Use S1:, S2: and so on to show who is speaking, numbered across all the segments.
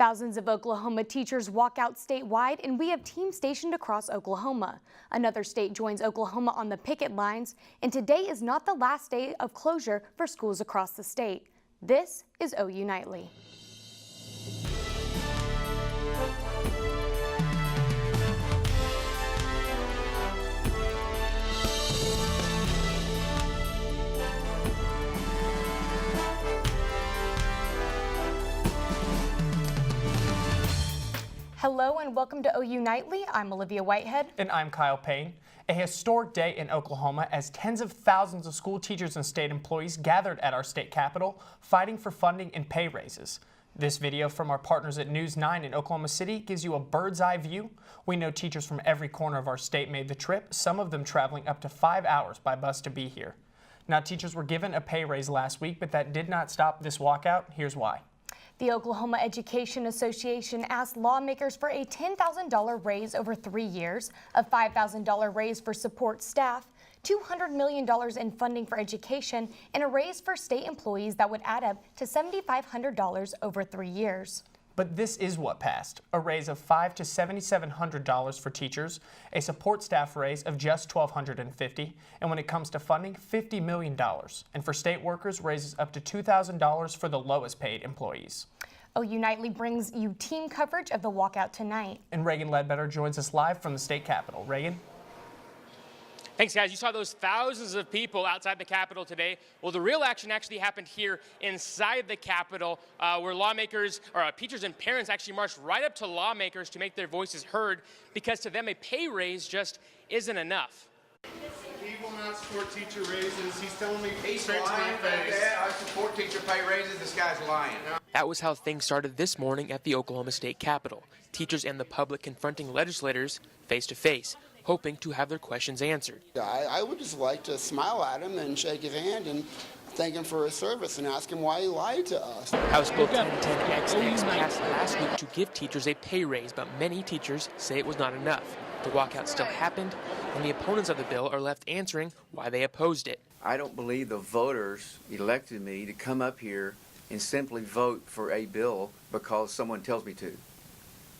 S1: Thousands of Oklahoma teachers walk out statewide, and we have teams stationed across Oklahoma. Another state joins Oklahoma on the picket lines, and today is not the last day of closure for schools across the state. This is OU Nightly. Hello and welcome to OU Nightly. I'm Olivia Whitehead.
S2: And I'm Kyle Payne. A historic day in Oklahoma as tens of thousands of school teachers and state employees gathered at our state capitol fighting for funding and pay raises. This video from our partners at News 9 in Oklahoma City gives you a bird's eye view. We know teachers from every corner of our state made the trip, some of them traveling up to 5 hours by bus to be here. Now, teachers were given a pay raise last week, but that did not stop this walkout. Here's why.
S1: The Oklahoma Education Association asked lawmakers for a $10,000 raise over 3 years, a $5,000 raise for support staff, $200 million in funding for education, and a raise for state employees that would add up to $7,500 over 3 years.
S2: But this is what passed, a raise of $500 to $7,700 for teachers, a support staff raise of just $1,250, and when it comes to funding, $50 million. And for state workers, raises up to $2,000 for the lowest paid employees.
S1: OU Nightly brings you team coverage of the walkout tonight.
S2: And Reagan Ledbetter joins us live from the state capitol. Reagan?
S3: Thanks, guys. You saw those thousands of people outside the Capitol today. Well, the real action actually happened here inside the Capitol, where lawmakers, or teachers and parents actually marched right up to lawmakers to make their voices heard, because to them a pay raise just isn't enough.
S4: He will not support teacher raises. He's telling me straight to my face.
S5: I support teacher pay raises. This guy's lying.
S3: That was how things started this morning at the Oklahoma State Capitol. Teachers and the public confronting legislators face to face, hoping to have their questions answered.
S6: I would just like to smile at him and shake his hand and thank him for his service and ask him why he lied to us.
S3: House Bill 1010XX passed last week to give teachers a pay raise, but many teachers say it was not enough. The walkout still happened, and the opponents of the bill are left answering why they opposed it.
S5: I don't believe the voters elected me to come up here and simply vote for a bill because someone tells me to.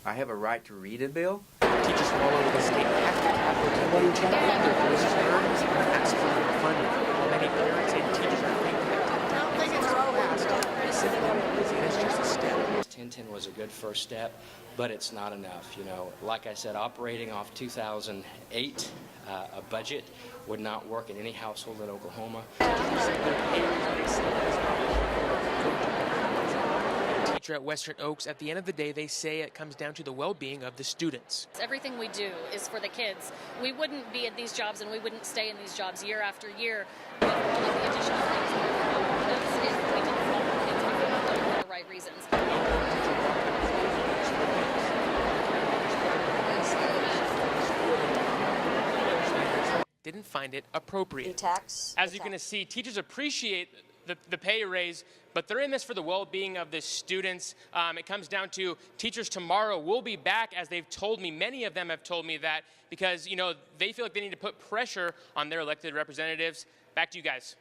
S5: I have a right to read a bill.
S3: Teachers from all over the state have to Capitol to get their voices heard and ask for more funding. While many parents and teachers are thinking that it's just a step.
S7: 1010 was a good first step, but it's not enough. You know, like I said, operating off 2008, a budget would not work in any household in Oklahoma.
S3: Teacher at Western Oaks, at the end of the day, they say it comes down to the well-being of the students.
S8: Everything we do is for the kids. We wouldn't be at these jobs and we wouldn't stay in these jobs year after year with all of the additional things that are if we didn't want the kids to do it for the right reasons.
S3: Didn't find it appropriate.
S8: As
S3: you're going to see, teachers appreciate the pay raise, but they're in this for the well-being of the students. It comes down to teachers tomorrow will be back, as they've told me. Many of them have told me that because, you know, they feel like they need to put pressure on their elected representatives. Back to you guys.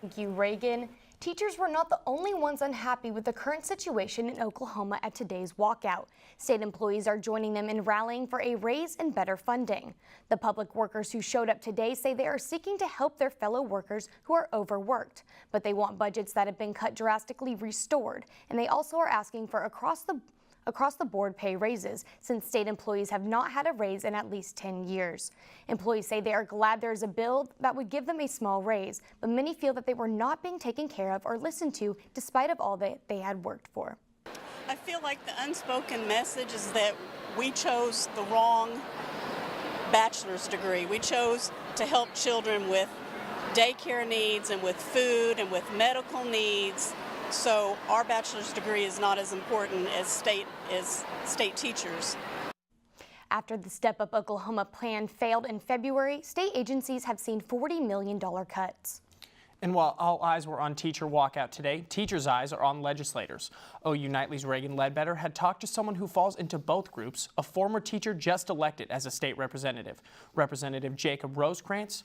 S1: Thank you, Reagan. Teachers were not the only ones unhappy with the current situation in Oklahoma at today's walkout. State employees are joining them in rallying for a raise and better funding. The public workers who showed up today say they are seeking to help their fellow workers who are overworked, but they want budgets that have been cut drastically restored, and they also are asking for across the board pay raises, since state employees have not had a raise in at least 10 years. Employees say they are glad there is a bill that would give them a small raise, but many feel that they were not being taken care of or listened to despite of all that they had worked for.
S9: I feel like the unspoken message is that we chose the wrong bachelor's degree. We chose to help children with daycare needs and with food and with medical needs. So our bachelor's degree is not as important as state teachers.
S1: After the Step Up Oklahoma plan failed in February, state agencies have seen $40 million cuts.
S2: And while all eyes were on teacher walkout today, teachers' eyes are on legislators. OU Nightly's Reagan Ledbetter had talked to someone who falls into both groups, a former teacher just elected as a state representative. Representative Jacob Rosecrans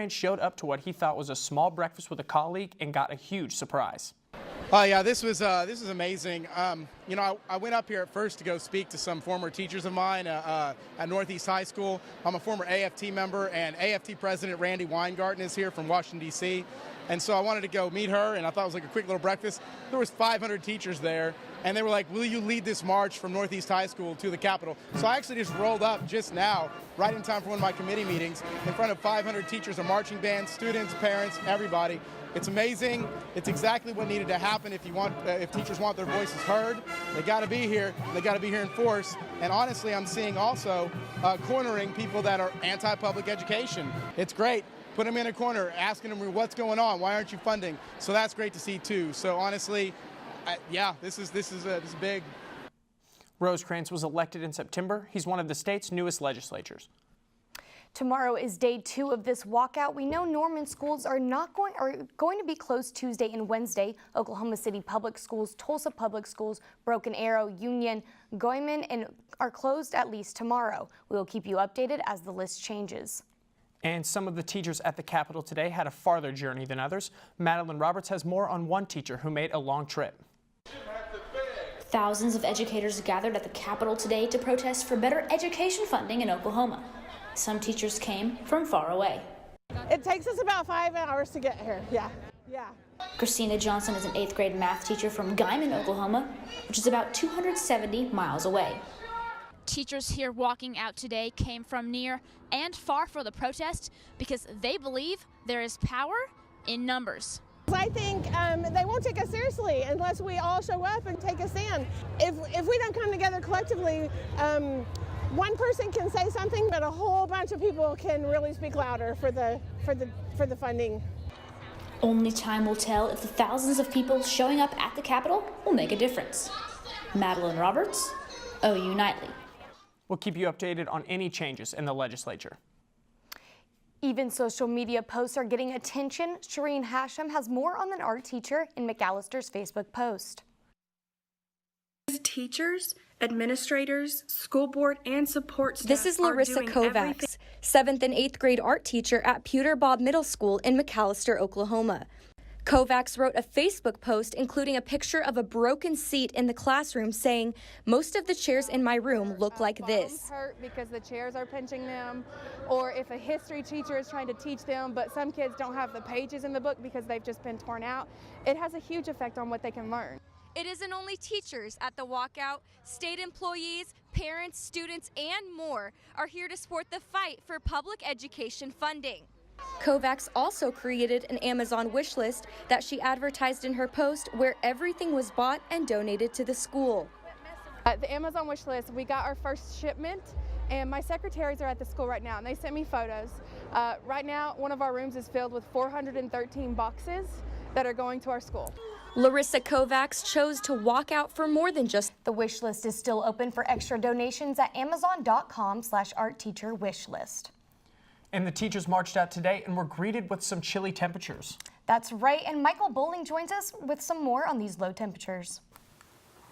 S2: showed up to what he thought was a small breakfast with a colleague and got a huge surprise.
S10: Oh yeah, this was amazing. You know, I went up here at first to go speak to some former teachers of mine at Northeast High School. I'm a former AFT member, and AFT President Randy Weingarten is here from Washington, D.C. And so I wanted to go meet her, and I thought it was like a quick little breakfast. There was 500 teachers there, and they were like, will you lead this march from Northeast High School to the Capitol? So I actually just rolled up just now, right in time for one of my committee meetings, in front of 500 teachers, a marching band, students, parents, everybody. It's amazing. It's exactly what needed to happen if teachers want their voices heard. They got to be here. They got to be here in force. And honestly, I'm seeing also cornering people that are anti-public education. It's great. Put them in a corner, asking them what's going on. Why aren't you funding? So that's great to see too. So honestly, yeah, this is big.
S2: Rosecrans was elected in September. He's one of the state's newest legislators.
S1: Tomorrow is day 2 of this walkout. We know Norman schools are going to be closed Tuesday and Wednesday. Oklahoma City Public Schools, Tulsa Public Schools, Broken Arrow, Union, Goyman, and are closed at least tomorrow. We will keep you updated as the list changes.
S2: And some of the teachers at the Capitol today had a farther journey than others. Madeline Roberts has more on one teacher who made a long trip.
S11: Thousands of educators gathered at the Capitol today to protest for better education funding in Oklahoma. Some teachers came from far away.
S12: It takes us about 5 hours to get here. Yeah.
S11: Christina Johnson is an 8th grade math teacher from Guymon, Oklahoma, which is about 270 miles away.
S13: Teachers here walking out today came from near and far for the protest because they believe there is power in numbers.
S12: I think they won't take us seriously unless we all show up and take a stand. If we don't come together collectively, one person can say something, but a whole bunch of people can really speak louder for the funding.
S11: Only time will tell if the thousands of people showing up at the Capitol will make a difference. Madeline Roberts, OU Nightly.
S2: We'll keep you updated on any changes in the legislature.
S1: Even social media posts are getting attention. Shireen Hashem has more on an art teacher in McAllister's Facebook post.
S14: Teachers, administrators, school board, and support staff.
S15: This is Larissa Kovacs, 7th and 8th grade art teacher at Pewter Bob Middle School in McAllister, Oklahoma. Kovacs wrote a Facebook post including a picture of a broken seat in the classroom saying, "Most of the chairs in my room look like this."
S16: Hurt because the chairs are pinching them, or if a history teacher is trying to teach them, but some kids don't have the pages in the book because they've just been torn out, it has a huge effect on what they can learn.
S17: It isn't only teachers at the walkout. State employees, parents, students, and more are here to support the fight for public education funding.
S15: Kovacs also created an Amazon wish list that she advertised in her post where everything was bought and donated to the school.
S16: The Amazon wish list, we got our first shipment, and my secretaries are at the school right now, and they sent me photos. Right now, one of our rooms is filled with 413 boxes that are going to our school.
S15: Larissa Kovacs chose to walk out for more than just.
S1: The wish list is still open for extra donations at amazon.com/artteacherwishlist.
S2: And the teachers marched out today and were greeted with some chilly temperatures.
S1: That's right, and Michael Bohling joins us with some more on these low temperatures.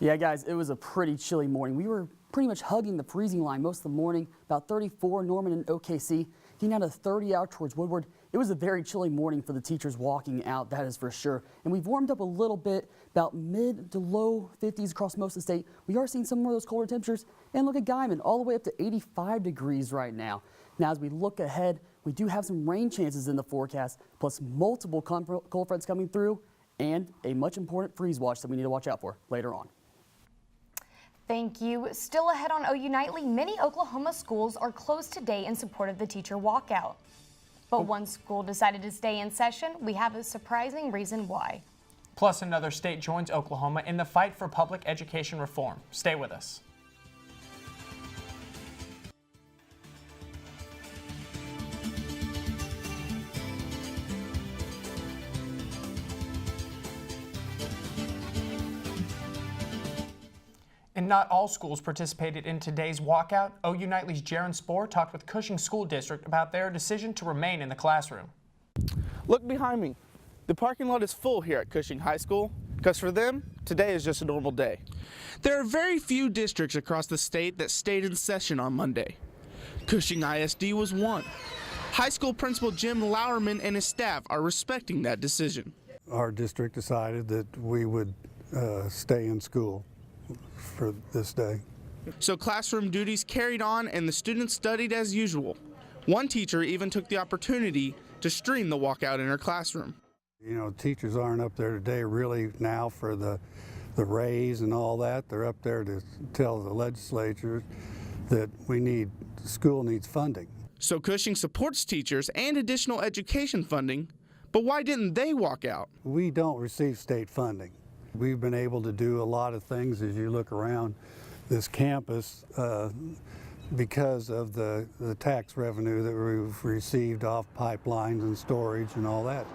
S18: Yeah, guys, it was a pretty chilly morning. We were pretty much hugging the freezing line most of the morning, about 34 Norman and OKC, getting down to 30 out towards Woodward. It was a very chilly morning for the teachers walking out, that is for sure. And we've warmed up a little bit, about mid to low 50s across most of the state. We are seeing some more of those colder temperatures. And look at Guymon, all the way up to 85 degrees right now. Now, as we look ahead, we do have some rain chances in the forecast, plus multiple cold fronts coming through, and a much important freeze watch that we need to watch out for later on.
S1: Thank you. Still ahead on OU Nightly, many Oklahoma schools are closed today in support of the teacher walkout. But one school decided to stay in session. We have a surprising reason why.
S2: Plus, another state joins Oklahoma in the fight for public education reform. Stay with us. And not all schools participated in today's walkout. OU Nightly's Jaron Spor talked with Cushing School District about their decision to remain in the classroom.
S19: Look behind me. The parking lot is full here at Cushing High School because for them, today is just a normal day. There are very few districts across the state that stayed in session on Monday. Cushing ISD was one. High school principal Jim Lauerman and his staff are respecting that decision.
S20: our district decided that we would stay in school for this day.
S19: So classroom duties carried on and the students studied as usual. One teacher even took the opportunity to stream the walkout in her classroom.
S20: You know, teachers aren't up there today really now for the raise and all that. They're up there to tell the legislature that school needs funding.
S19: So Cushing supports teachers and additional education funding, but why didn't they walk out?
S20: We don't receive state funding. We've been able to do a lot of things as you look around this campus because of the tax revenue that we've received off pipelines and storage and all that.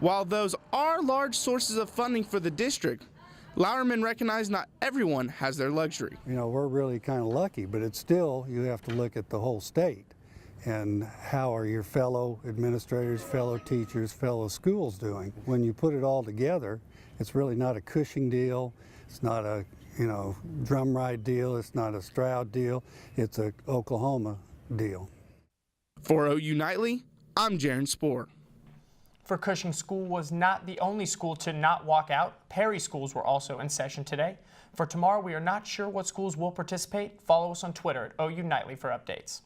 S19: While those are large sources of funding for the district, Lowerman recognized not everyone has their luxury.
S20: You know, we're really kind of lucky, but it's still, you have to look at the whole state and how are your fellow administrators, fellow teachers, fellow schools doing. When you put it all together, it's really not a Cushing deal, it's not a Drumright deal, it's not a Stroud deal, it's a Oklahoma deal.
S19: For OU Nightly, I'm Jaron Spor.
S2: For Cushing, school was not the only school to not walk out. Perry schools were also in session today. For tomorrow, we are not sure what schools will participate. Follow us on Twitter at OU Nightly for updates.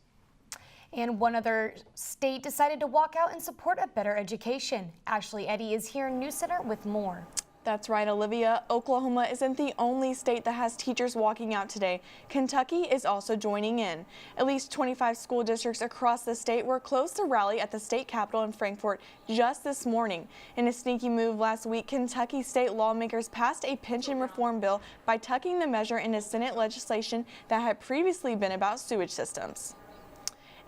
S1: And one other state decided to walk out and support a better education. Ashley Eddy is here in News Center with more.
S14: That's right, Olivia. Oklahoma isn't the only state that has teachers walking out today. Kentucky is also joining in. At least 25 school districts across the state were close to rally at the state capitol in Frankfort just this morning. In a sneaky move last week, Kentucky state lawmakers passed a pension reform bill by tucking the measure into Senate legislation that had previously been about sewage systems.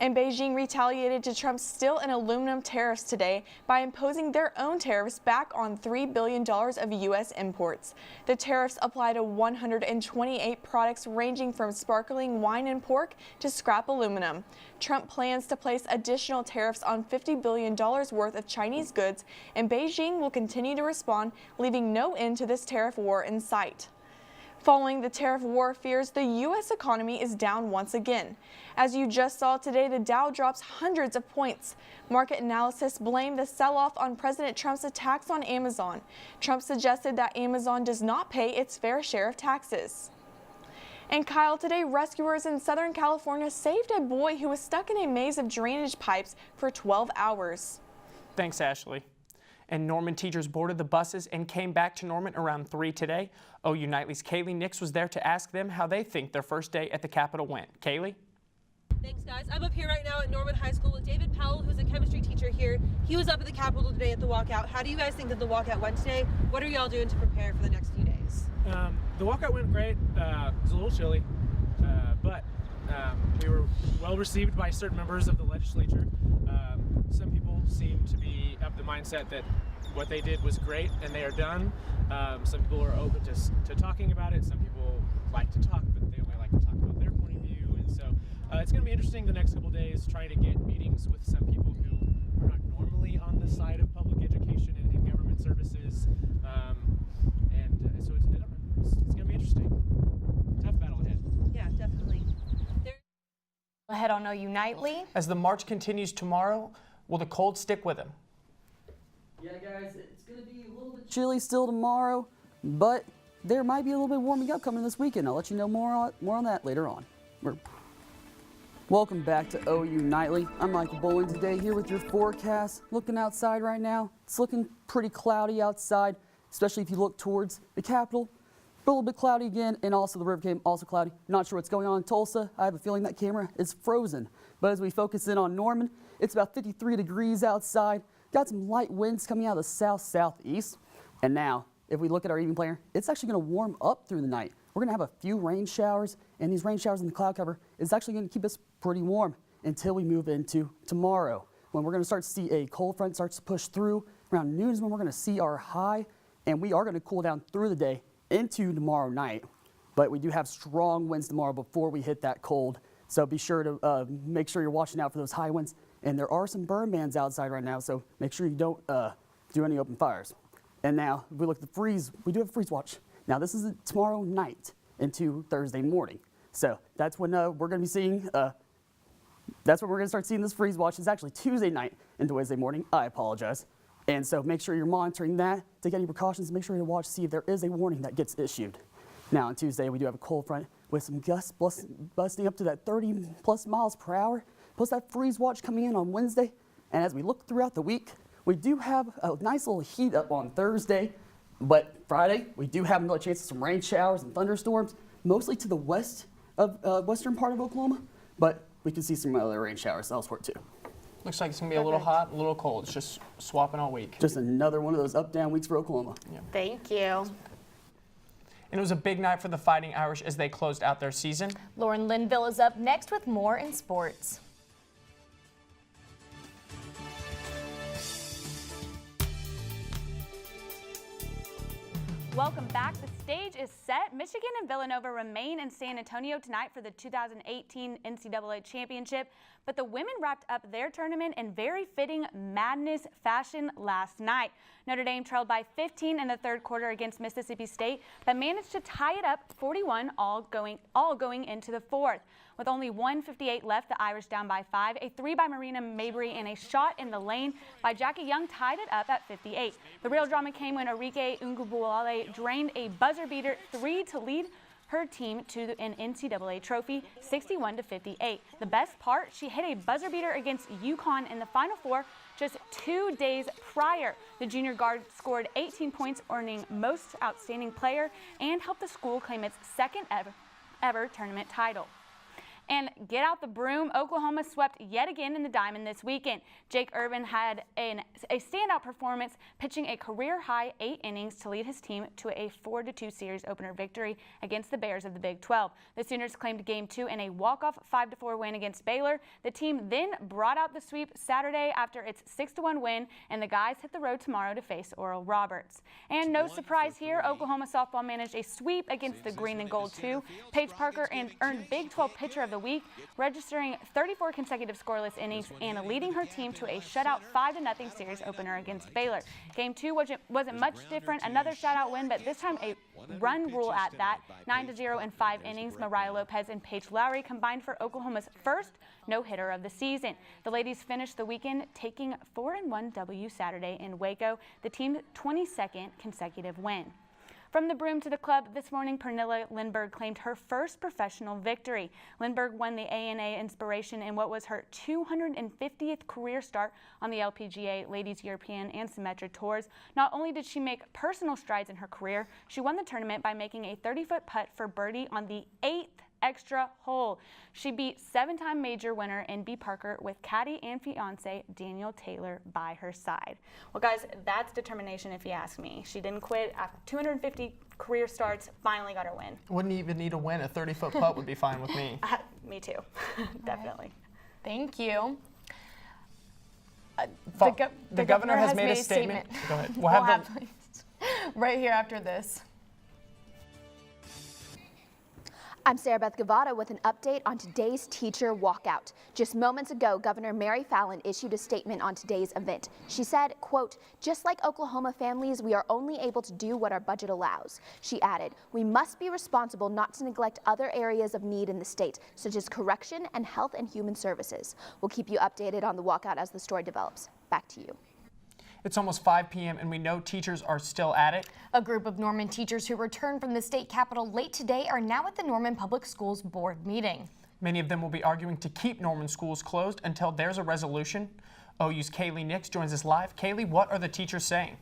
S14: And Beijing retaliated to Trump's steel and aluminum tariffs today by imposing their own tariffs back on $3 billion of U.S. imports. The tariffs apply to 128 products ranging from sparkling wine and pork to scrap aluminum. Trump plans to place additional tariffs on $50 billion worth of Chinese goods, and Beijing will continue to respond, leaving no end to this tariff war in sight. Following the tariff war fears, the U.S. economy is down once again. As you just saw today, the Dow drops hundreds of points. Market analysts blame the sell-off on President Trump's attacks on Amazon. Trump suggested that Amazon does not pay its fair share of taxes. And Kyle, today rescuers in Southern California saved a boy who was stuck in a maze of drainage pipes for 12 hours.
S2: Thanks, Ashley. And Norman teachers boarded the buses and came back to Norman around 3 today. OU Nightly's Kaylee Nix was there to ask them how they think their first day at the Capitol went. Kaylee?
S21: Thanks, guys. I'm up here right now at Norman High School with David Powell, who's a chemistry teacher here. He was up at the Capitol today at the walkout. How do you guys think that the walkout went today? What are y'all doing to prepare for the next few days?
S22: The walkout went great. It was a little chilly, but we were well received by certain members of the legislature. Some people seem to be of the mindset that what they did was great and they are done. Some people are open to talking about it. Some people like to talk, but they only like to talk about their point of view. And so it's going to be interesting the next couple days trying to get meetings with some people who are not normally on the side of public education and government services. So it's going to be interesting. Tough battle ahead.
S21: Yeah, definitely.
S1: Ahead on OU Nightly.
S2: As the march continues tomorrow, will the cold stick with him?
S18: Yeah, guys, it's going to be a little bit chilly still tomorrow, but there might be a little bit warming up coming this weekend. I'll let you know more on that later on. Welcome back to OU Nightly. I'm Michael Bohling today here with your forecast. Looking outside right now, it's looking pretty cloudy outside, especially if you look towards the Capitol. A little bit cloudy again, and also the river came also cloudy. Not sure what's going on in Tulsa. I have a feeling that camera is frozen. But as we focus in on Norman, it's about 53 degrees outside. Got some light winds coming out of the south-southeast. And now, if we look at our evening planner, it's actually going to warm up through the night. We're going to have a few rain showers, and these rain showers in the cloud cover is actually going to keep us pretty warm until we move into tomorrow, when we're going to start to see a cold front starts to push through. Around noon is when we're going to see our high, and we are going to cool down through the day into tomorrow night. But we do have strong winds tomorrow before we hit that cold. So be sure to make sure you're watching out for those high winds. And there are some burn bans outside right now, so make sure you don't do any open fires. And now, if we look at the freeze, we do have a freeze watch. Now, this is tomorrow night into Thursday morning. So that's when we're going to be seeing, that's when we're going to start seeing this freeze watch. It's actually Tuesday night into Wednesday morning. I apologize. And so make sure you're monitoring that. Take any precautions. Make sure you watch, see if there is a warning that gets issued. Now on Tuesday, we do have a cold front with some gusts busting up to that 30+ miles per hour, plus that freeze watch coming in on Wednesday. And as we look throughout the week, we do have a nice little heat up on Thursday, but Friday, we do have another chance of some rain showers and thunderstorms, mostly to the west of western part of Oklahoma, but we can see some other rain showers elsewhere too.
S2: Looks like it's going to be a little hot, a little cold. It's just swapping all week.
S18: Just another one of those up-down weeks for Oklahoma.
S2: Yeah.
S1: Thank you.
S2: And it was a big night for the Fighting Irish as they closed out their season.
S1: Lauren Linville is up next with more in sports.
S4: Welcome back. The stage is set. Michigan and Villanova remain in San Antonio tonight for the 2018 NCAA Championship, but the women wrapped up their tournament in very fitting Madness fashion last night. Notre Dame trailed by 15 in the third quarter against Mississippi State, but managed to tie it up 41 all going into the fourth. With only 1:58 left, the Irish down by 5. A 3 by Marina Mabry and a shot in the lane by Jackie Young tied it up at 58. The real drama came when Enrique Ungubuale drained a buzzer beater 3 to lead her team to an NCAA trophy, 61-58. The best part, she hit a buzzer beater against UConn in the Final Four just 2 days prior. The junior guard scored 18 points, earning Most Outstanding Player, and helped the school claim its second ever tournament title. And get out the broom. Oklahoma swept yet again in the Diamond this weekend. Jake Irvin had a standout performance, pitching a career-high 8 innings to lead his team to a 4-2 series opener victory against the Bears of the Big 12. The Sooners claimed Game 2 in a walk-off 5-4 win against Baylor. The team then brought out the sweep Saturday after its 6-1 win, and the guys hit the road tomorrow to face Oral Roberts. And no surprise here, Oklahoma softball managed a sweep against the Green and Gold 2. Paige Parker earned Big 12 Pitcher of the Week, registering 34 consecutive scoreless innings and leading her team to a shutout 5-0 series opener against Baylor. Game 2 wasn't much different, another shutout win, but this time a run rule at that. 9-0 in 5 innings. Mariah Lopez and Paige Lowry combined for Oklahoma's first no-hitter of the season. The ladies finished the weekend taking 4-1 W Saturday in Waco, the team's 22nd consecutive win. From the broom to the club this morning, Pernilla Lindberg claimed her first professional victory. Lindberg won the ANA Inspiration in what was her 250th career start on the LPGA Ladies European and Symetra Tours. Not only did she make personal strides in her career, she won the tournament by making a 30-foot putt for birdie on the 8th extra hole. She beat 7-time major winner N.B. Parker with caddy and fiance Daniel Taylor by her side. Well, guys, that's determination if you ask me. She didn't quit after 250 career starts, finally got her win.
S2: Wouldn't even need a win. A 30-foot putt would be fine with me.
S4: Me too, definitely.
S1: Thank you.
S2: The governor has made a statement. Go ahead. We'll have
S1: right here after this. I'm Sarah Beth Guevara with an update on today's teacher walkout. Just moments ago, Governor Mary Fallin issued a statement on today's event. She said, quote, "Just like Oklahoma families, we are only able to do what our budget allows." She added, "We must be responsible not to neglect other areas of need in the state, such as correction and health and human services." We'll keep you updated on the walkout as the story develops. Back to you.
S2: It's almost 5 p.m. and we know teachers are still at it.
S1: A group of Norman teachers who returned from the state capitol late today are now at the Norman Public Schools board meeting.
S2: Many of them will be arguing to keep Norman schools closed until there's a resolution. OU's Kaylee Nix joins us live. Kaylee, what are the teachers saying?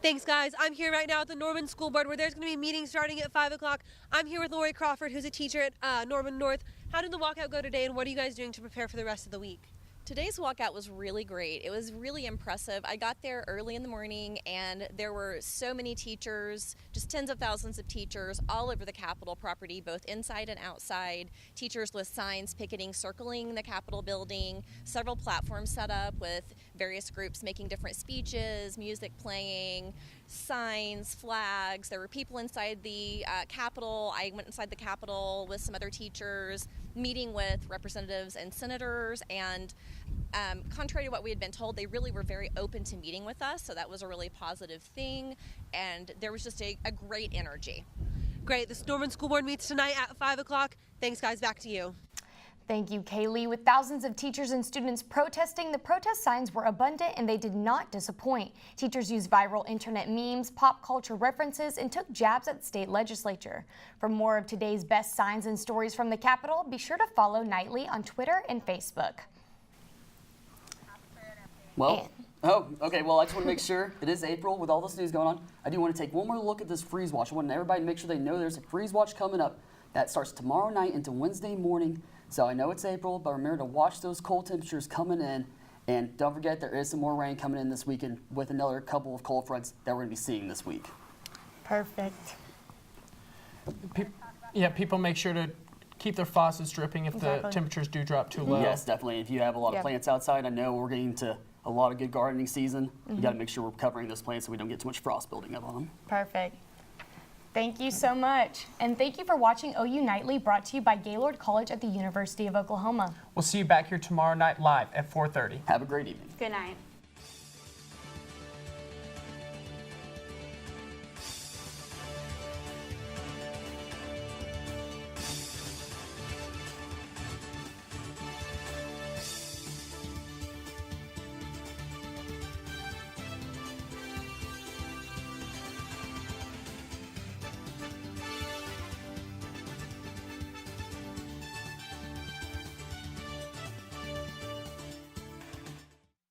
S21: Thanks, guys. I'm here right now at the Norman School Board where there's going to be meetings starting at 5 o'clock. I'm here with Lori Crawford, who's a teacher at Norman North. How did the walkout go today, and what are you guys doing to prepare for the rest of the week?
S6: Today's walkout was really great. It was really impressive. I got there early in the morning and there were so many teachers, just tens of thousands of teachers all over the Capitol property, both inside and outside. Teachers with signs picketing, circling the Capitol building, several platforms set up with various groups making different speeches, music playing, signs, flags. There were people inside the Capitol. I went inside the Capitol with some other teachers, meeting with representatives and senators, and contrary to what we had been told, they really were very open to meeting with us, so that was a really positive thing, and there was just a great energy.
S21: Great. The Norman School Board meets tonight at 5 o'clock. Thanks, guys. Back to you.
S1: Thank you, Kaylee. With thousands of teachers and students protesting, the protest signs were abundant and they did not disappoint. Teachers used viral internet memes, pop culture references, and took jabs at the state legislature. For more of today's best signs and stories from the Capitol, be sure to follow Nightly on Twitter and Facebook.
S18: Well, okay. Well, I just want to make sure it is April with all this news going on. I do want to take one more look at this freeze watch. I want everybody to make sure they know there's a freeze watch coming up that starts tomorrow night into Wednesday morning. So I know it's April, but remember to watch those cold temperatures coming in. And don't forget there is some more rain coming in this weekend with another couple of cold fronts that we're going to be seeing this week.
S1: Perfect.
S2: People make sure to keep their faucets dripping if the temperatures do drop too low.
S18: Yes, definitely. If you have a lot of plants outside, I know we're getting to a lot of good gardening season. You got to make sure we're covering those plants so we don't get too much frost building up on them.
S1: Perfect. Thank you so much. And thank you for watching OU Nightly, brought to you by Gaylord College at the University of Oklahoma.
S2: We'll see you back here tomorrow night live at 4:30.
S18: Have a great evening.
S4: Good night.